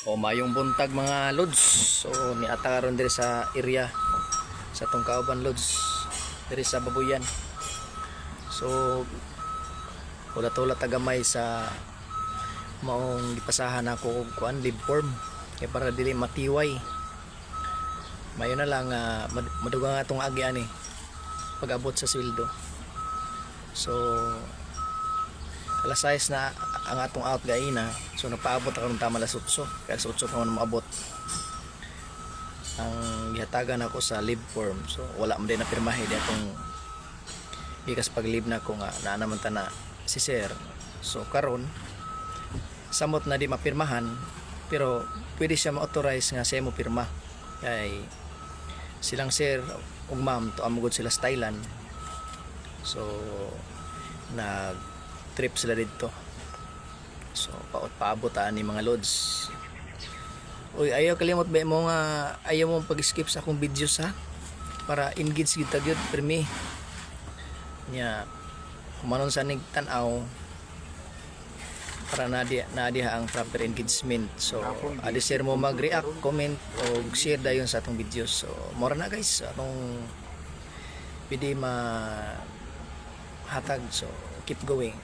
O mayong buntag mga lods. So niata karon diri sa area sa tong Kauban lods diri sa Babuyan. So ulat-ulat tagamay sa maong gipasahan ako og kuan live form kay para dili matiway. Mayo na lang madugang atong agi ani pag-abot sa sweldo. So alas 6 na ang atong out gaina. So napaabot ako ng tama alas 8 kaya alas 8 pa man maabot ang gihatagan ako sa leave form. So wala man din na pirmahe di atong ikas pag leave na ko nga naa naman ta na si sir. So karon samot na di mapirmahan pero pwede siya ma-authorize nga siya mo pirma kay silang sir ug ma'am to amugod sila sa Thailand. So nag trip sila dito. So paabot ani mga lods. Uy, ayaw kalimot ba mo nga ayaw mo pag-skip sa akong videos ha para engage kita gyud permi nya kumanon sa nig tan-aw para na diha ang proper engagement. So adi share mo mag-react, comment o share dayon sa atong videos. So mora na guys atong pwede ma hatag. So keep going.